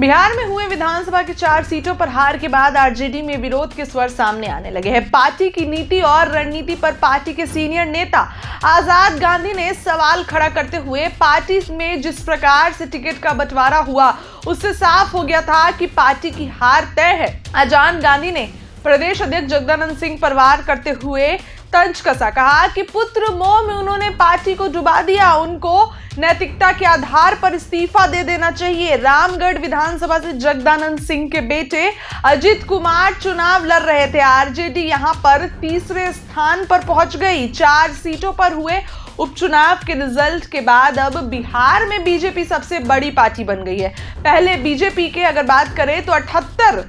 बिहार में हुए विधानसभा की 4 सीटों पर हार के बाद आरजेडी में विरोध के स्वर सामने आने लगे हैं। पार्टी की नीति और रणनीति पर पार्टी के सीनियर नेता आजाद गांधी ने सवाल खड़ा करते हुए पार्टी में जिस प्रकार से टिकट का बंटवारा हुआ उससे साफ हो गया था कि पार्टी की हार तय है। आजाद गांधी ने प्रदेश अध्यक्ष जगदानंद सिंह पर वार करते हुए तंज कसा, कहा कि पुत्र मोह में उन्होंने पार्टी को डुबा दिया, उनको नैतिकता के आधार पर इस्तीफा दे देना चाहिए। रामगढ़ विधानसभा से जगदानंद सिंह के बेटे अजित कुमार चुनाव लड़ रहे थे। आरजेडी यहां पर तीसरे स्थान पर पहुंच गई। 4 सीटों पर हुए उपचुनाव के रिजल्ट के बाद अब बिहार में बीजेपी सबसे बड़ी पार्टी बन गई है। पहले बीजेपी के अगर बात करें तो 78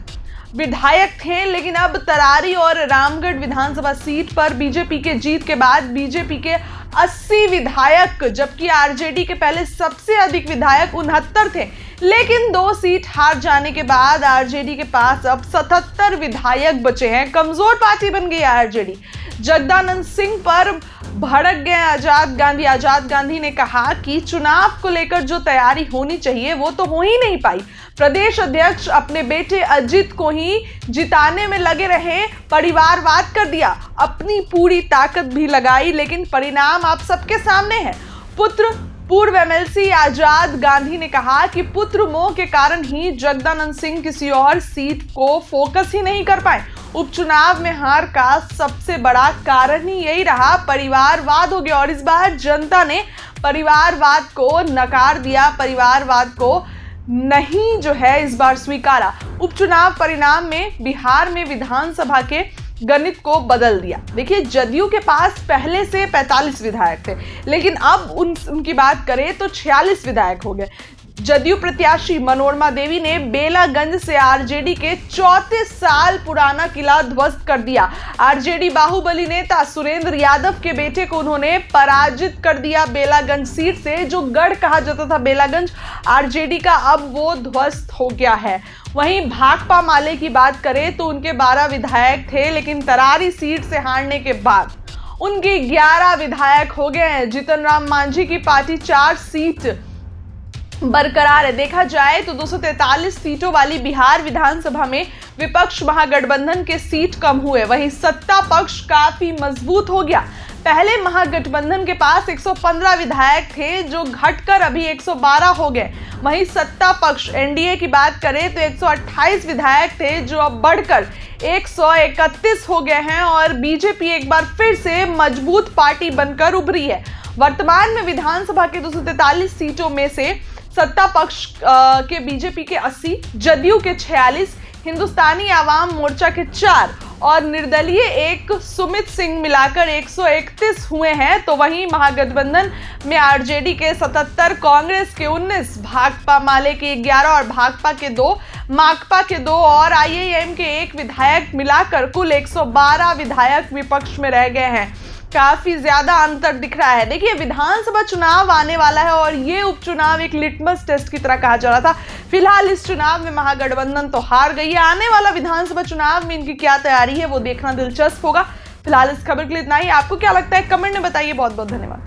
विधायक थे, लेकिन अब तरारी और रामगढ़ विधानसभा सीट पर बीजेपी के जीत के बाद बीजेपी के 80 विधायक, जबकि आरजेडी के पहले सबसे अधिक विधायक 69 थे। लेकिन 2 सीट हार जाने के बाद आरजेडी के पास अब 77 विधायक बचे हैं। कमजोर पार्टी बन गई आरजेडी। जगदानंद सिंह पर भड़क गए आजाद गांधी ने कहा कि चुनाव को लेकर जो तैयारी होनी चाहिए वो तो हो ही नहीं पाई। प्रदेश अध्यक्ष अपने बेटे अजित को ही जिताने में लगे रहे, परिवारवाद कर दिया, अपनी पूरी ताकत भी लगाई, लेकिन परिणाम आप सबके सामने है। पूर्व एमएलसी आजाद गांधी ने कहा कि पुत्र मोह के कारण ही जगदानंद सिंह किसी और सीट को फोकस ही नहीं कर पाए। उपचुनाव में हार का सबसे बड़ा कारण ही यही रहा, परिवारवाद हो गया और इस बार जनता ने परिवारवाद को नकार दिया, परिवारवाद को नहीं जो है इस बार स्वीकारा। उपचुनाव परिणाम में बिहार में विधानसभा के गणित को बदल दिया। देखिए, जदयू के पास पहले से 45 विधायक थे, लेकिन अब उनकी बात करें तो 46 विधायक हो गए। जदयू प्रत्याशी मनोरमा देवी ने बेलागंज से आरजेडी के 34 साल पुराना किला ध्वस्त कर दिया। आरजेडी बाहुबली नेता सुरेंद्र यादव के बेटे को उन्होंने पराजित कर दिया। बेलागंज सीट से जो गढ़ कहा जाता था बेलागंज आरजेडी का, अब वो ध्वस्त हो गया है। वहीं भाकपा माले की बात करें तो उनके 12 विधायक थे, लेकिन तरारी सीट से हारने के बाद उनके 11 विधायक हो गए हैं। जीतन राम मांझी की पार्टी 4 सीट बरकरार है। देखा जाए तो 243 सीटों वाली बिहार विधानसभा में विपक्ष महागठबंधन के सीट कम हुए, वहीं सत्ता पक्ष काफी मजबूत हो गया। पहले महागठबंधन के पास 115 विधायक थे, जो घटकर अभी 112 हो गए। वहीं सत्ता पक्ष एनडीए की बात करें तो 128 विधायक थे, जो अब बढ़कर 131 हो गए हैं और बीजेपी एक बार फिर से मजबूत पार्टी बनकर उभरी है। वर्तमान में विधानसभा के 243 सीटों में से सत्ता पक्ष के बीजेपी के 80, जदयू के 46, हिंदुस्तानी आवाम मोर्चा के 4 और निर्दलीय 1 सुमित सिंह मिलाकर 131 हुए हैं। तो वहीं महागठबंधन में आरजेडी के 77, कांग्रेस के 19, भाकपा माले के 11 और भाकपा के 2, माकपा के 2 और आईएएम के 1 विधायक मिलाकर कुल 112 विधायक विपक्ष में रह गए हैं। काफी ज्यादा अंतर दिख रहा है। देखिए, विधानसभा चुनाव आने वाला है और ये उपचुनाव एक लिटमस टेस्ट की तरह कहा जा रहा था। फिलहाल इस चुनाव में महागठबंधन तो हार गई है। आने वाला विधानसभा चुनाव में इनकी क्या तैयारी है वो देखना दिलचस्प होगा। फिलहाल इस खबर के लिए इतना ही। आपको क्या लगता है कमेंट में बताइए। बहुत बहुत धन्यवाद।